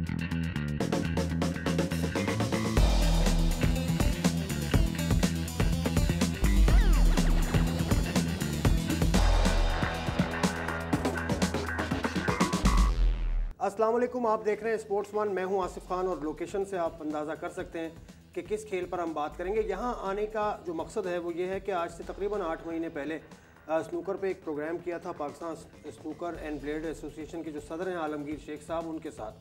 अस्सलाम वालेकुम, आप देख रहे हैं स्पोर्ट्स वन। मैं हूं आसिफ खान और लोकेशन से आप अंदाज़ा कर सकते हैं कि किस खेल पर हम बात करेंगे। यहां आने का जो मकसद है वो ये है कि आज से तकरीबन 8 महीने पहले स्नूकर पे एक प्रोग्राम किया था Pakistan snooker and blade association के जो सदर हैं आलमगीर शेख साहब, उनके साथ,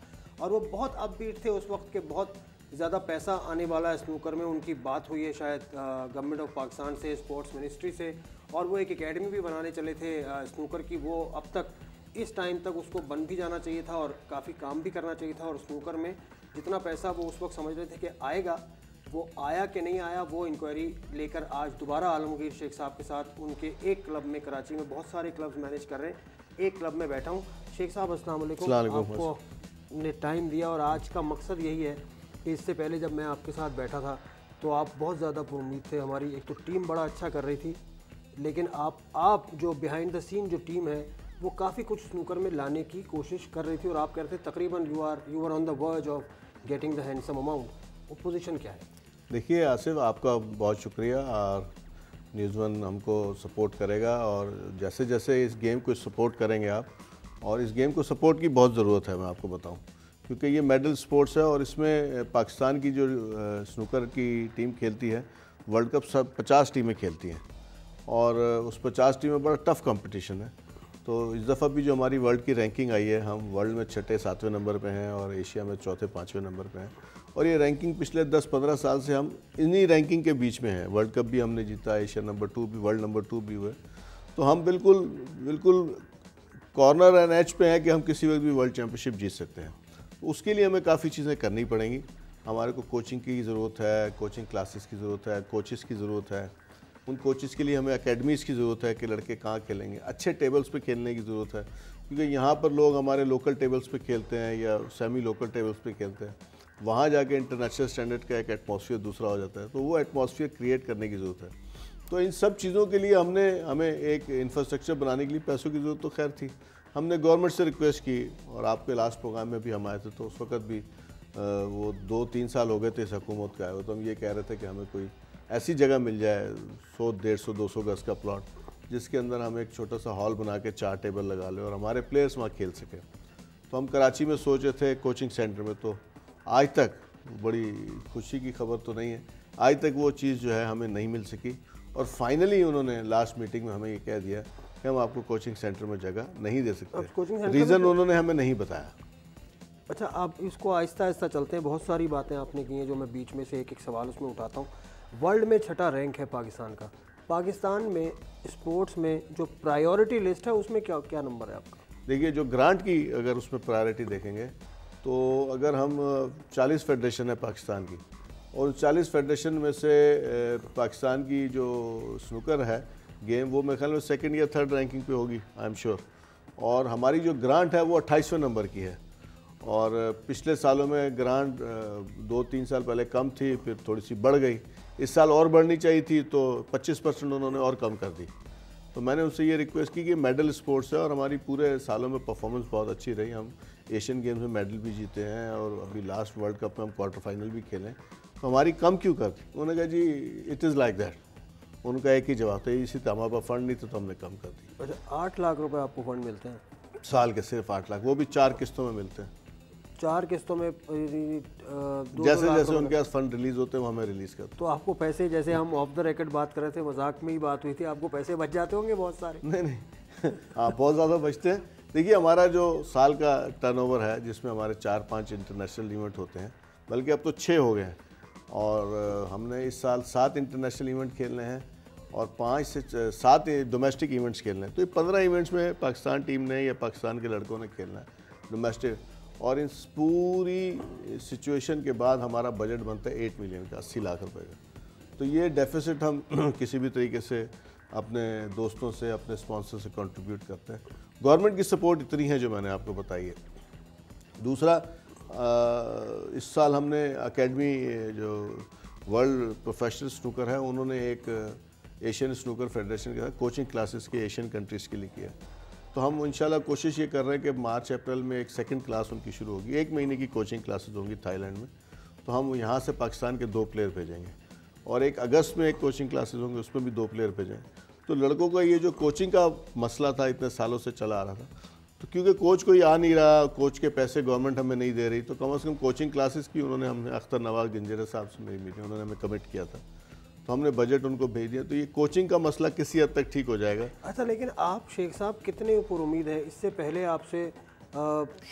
और वो बहुत अपबीट थे उस वक्त के। बहुत ज़्यादा पैसा आने वाला है स्नूकर में। उनकी बात हुई है शायद गवर्नमेंट ऑफ पाकिस्तान से, स्पोर्ट्स मिनिस्ट्री से, और वो एक एकेडमी भी बनाने चले थे स्नूकर की। वो अब तक इस टाइम तक उसको बन भी जाना चाहिए था और काफ़ी काम भी करना चाहिए था। और स्नूकर में जितना पैसा वो उस वक्त समझ रहे थे कि आएगा, वो आया कि नहीं आया, वो इंक्वायरी लेकर आज दोबारा आलमगीर शेख साहब के साथ उनके एक क्लब में, कराची में बहुत सारे क्लब्स मैनेज कर रहे हैं, एक क्लब में बैठा हूँ। शेख साहब अस्सलाम वालेकुम, आपको ने टाइम दिया और आज का मकसद यही है कि इससे पहले जब मैं आपके साथ बैठा था तो आप बहुत ज़्यादा उम्मीद थे। हमारी एक तो टीम बड़ा अच्छा कर रही थी, लेकिन आप जो बिहाइंड द सीन जो टीम है वो काफ़ी कुछ स्नूकर में लाने की कोशिश कर रही थी, और आप कह रहे थे तकरीबन you are on the verge of getting the handsome amount. वो पोजीशन क्या है? देखिए आसिफ, आपका बहुत शुक्रिया, और न्यूज़ वन हमको सपोर्ट करेगा, और जैसे जैसे इस गेम को सपोर्ट करेंगे आप, और इस गेम को सपोर्ट की बहुत ज़रूरत है, मैं आपको बताऊं, क्योंकि ये मेडल स्पोर्ट्स है और इसमें पाकिस्तान की जो स्नूकर की टीम खेलती है, वर्ल्ड कप सब 50 टीमें खेलती हैं, और उस 50 टीम में बड़ा टफ कंपटीशन है। तो इस दफ़ा भी जो हमारी वर्ल्ड की रैंकिंग आई है, हम वर्ल्ड में 6-7वें नंबर पे हैं और एशिया में 4-5वें नंबर पे हैं, और ये रैंकिंग पिछले 10-15 साल से हम इन्हीं रैंकिंग के बीच में हैं। वर्ल्ड कप भी हमने जीता, एशिया नंबर 2 भी, वर्ल्ड नंबर 2 भी हुए। तो हम बिल्कुल कॉर्नर एंड एज पे हैं कि हम किसी वक्त भी वर्ल्ड चैम्पियनशिप जीत सकते हैं। उसके लिए हमें काफ़ी चीज़ें करनी पड़ेंगी। हमारे को कोचिंग की ज़रूरत है, कोचिंग क्लासेस की ज़रूरत है, कोचेस की ज़रूरत है। उन कोचेस के लिए हमें एकेडमीज़ की ज़रूरत है कि लड़के कहाँ खेलेंगे, अच्छे टेबल्स पे खेलने की ज़रूरत है, क्योंकि यहाँ पर लोग हमारे लोकल टेबल्स पे खेलते हैं या सेमी लोकल टेबल्स पे खेलते हैं, वहाँ जाके इंटरनेशनल स्टैंडर्ड का एक एटमॉस्फेयर दूसरा हो जाता है। तो वो एटमॉस्फेयर क्रिएट करने की ज़रूरत है। तो इन सब चीज़ों के लिए हमें एक इंफ्रास्ट्रक्चर बनाने के लिए पैसों की ज़रूरत तो खैर थी। हमने गवर्नमेंट से रिक्वेस्ट की, और आपके लास्ट प्रोग्राम में भी हम आए थे, तो उस वक्त भी वो 2-3 साल हो गए थे इस हुकूमत के आए हुए, तो हम ये कह रहे थे कि हमें कोई ऐसी जगह मिल जाए 100-150-200 गज का प्लॉट, जिसके अंदर हम एक छोटा सा हॉल बना के 4 टेबल लगा लें और हमारे प्लेयर्स वहाँ खेल सकें। तो हम कराची में सोचे थे कोचिंग सेंटर में, तो आज तक बड़ी खुशी की खबर तो नहीं है, आज तक वो चीज़ जो है हमें नहीं मिल सकी, और फाइनली उन्होंने लास्ट मीटिंग में हमें ये कह दिया कि हम आपको कोचिंग सेंटर में जगह नहीं दे सकते। रीज़न उन्होंने हमें नहीं बताया। अच्छा, आप इसको आहिस्ता आहिस्ता चलते हैं। बहुत सारी बातें आपने की हैं जो मैं बीच में से एक एक सवाल उसमें उठाता हूँ। वर्ल्ड में 6ठा रैंक है पाकिस्तान का। पाकिस्तान में स्पोर्ट्स में जो प्रायोरिटी लिस्ट है उसमें क्या नंबर है आपका? देखिए, जो ग्रांट की अगर उसमें प्रायोरिटी देखेंगे तो अगर हम 40 फेडरेशन है पाकिस्तान की, और 40 फेडरेशन में से पाकिस्तान की जो स्नूकर है गेम, वो मेरे ख्याल में 2nd या 3rd रैंकिंग पे होगी, आई एम श्योर। और हमारी जो ग्रांट है वो 28वें नंबर की है, और पिछले सालों में ग्रांट 2-3 साल पहले कम थी, फिर थोड़ी सी बढ़ गई। इस साल और बढ़नी चाहिए थी, तो 25% उन्होंने और कम कर दी। तो मैंने उनसे ये रिक्वेस्ट की कि मेडल स्पोर्ट्स है और हमारी पूरे सालों में परफॉर्मेंस बहुत अच्छी रही, हम एशियन गेम्स में मेडल भी जीते हैं और अभी लास्ट वर्ल्ड कप में हम क्वार्टर फाइनल भी खेलें, तो हमारी कम क्यों कर दी? उन्होंने कहा जी इट इज़ लाइक दैट। उनका एक ही जवाब था, इसी तरह हमारे पास फंड नहीं था तो हमने कम कर दी। अच्छा, 8 लाख रुपए आपको फंड मिलते हैं साल के? सिर्फ 8 लाख, वो भी 4 किस्तों में मिलते हैं। 4 किस्तों में जैसे जैसे उनके पास फंड रिलीज होते हैं वो हमें रिलीज करते। तो आपको पैसे, जैसे हम ऑफ द रिकॉर्ड बात कर रहे थे, मजाक में ही बात हुई थी, आपको पैसे बच जाते होंगे बहुत सारे? नहीं हाँ, बहुत ज़्यादा बचते हैं। देखिए, हमारा जो साल का टर्नओवर है जिसमें हमारे 4-5 इंटरनेशनल इवेंट होते हैं, बल्कि अब तो 6 हो गए हैं, और हमने इस साल 7 इंटरनेशनल इवेंट खेलने हैं और 5 से 7 डोमेस्टिक इवेंट्स खेलने हैं। तो ये 15 इवेंट्स में पाकिस्तान टीम ने या पाकिस्तान के लड़कों ने खेलना है डोमेस्टिक, और इस पूरी सिचुएशन के बाद हमारा बजट बनता है 8 मिलियन का, 80 लाख रुपए का। तो ये डेफिसिट हम किसी भी तरीके से अपने दोस्तों से, अपने स्पॉन्सर से कंट्रीब्यूट करते हैं। गवर्नमेंट की सपोर्ट इतनी है जो मैंने आपको बताई है। दूसरा, इस साल हमने एकेडमी, जो वर्ल्ड प्रोफेशनल स्नूकर है, उन्होंने एक एशियन स्नूकर फेडरेशन के साथ कोचिंग क्लासेस के एशियन कंट्रीज़ के लिए किया। तो हम इंशाल्लाह कोशिश ये कर रहे हैं कि मार्च अप्रैल में एक सेकंड क्लास उनकी शुरू होगी, 1 महीने की कोचिंग क्लासेस होंगी थाईलैंड में। तो हम यहाँ से पाकिस्तान के 2 प्लेयर भेजेंगे और एक अगस्त में एक कोचिंग क्लासेस होंगे, उसमें भी 2 प्लेयर भेजेंगे। तो लड़कों का ये जो कोचिंग का मसला था इतने सालों से चला आ रहा था, तो क्योंकि कोच कोई आ नहीं रहा, कोच के पैसे गवर्नमेंट हमें नहीं दे रही, तो कम से कम कोचिंग क्लासेस की उन्होंने हमने अख्तर नवाज गंजेरा साहब से मेरी मीटिंग, उन्होंने हमें कमिट किया था, तो हमने बजट उनको भेज दिया। तो ये कोचिंग का मसला किसी हद तक ठीक हो जाएगा। अच्छा, लेकिन आप शेख साहब कितने ऊपर उम्मीद है? इससे पहले आपसे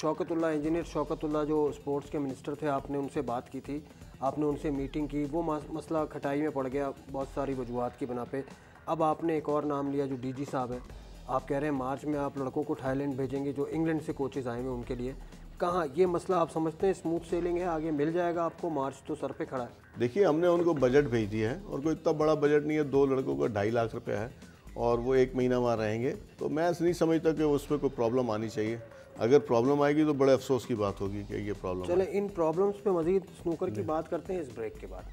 शौकतुल्लाह, इंजीनियर शौकतुल्लाह जो स्पोर्ट्स के मिनिस्टर थे, आपने उनसे बात की थी, आपने उनसे मीटिंग की, वो मसला खटाई में पड़ गया बहुत सारी वजूहत की बना पे। अब आपने एक और नाम लिया जो डीजी साहब है, आप कह रहे हैं मार्च में आप लड़कों को थाईलैंड भेजेंगे जो इंग्लैंड से कोचेज़ आए हुए उनके लिए। कहाँ ये मसला आप समझते हैं स्मूथ सेलिंग है, आगे मिल जाएगा आपको? मार्च तो सर पे खड़ा है। देखिए, हमने उनको बजट भेज दिया है और कोई इतना बड़ा बजट नहीं है, 2 लड़कों का 2.5 लाख रुपया है और वो 1 महीना वहाँ रहेंगे। तो मैं नहीं समझता कि उसमें कोई प्रॉब्लम आनी चाहिए। अगर प्रॉब्लम आएगी तो बड़े अफसोस की बात होगी कि ये प्रॉब्लम। चले इन प्रॉब्लम्स पे मज़ीद स्नूकर की बात करते हैं इस ब्रेक के बाद।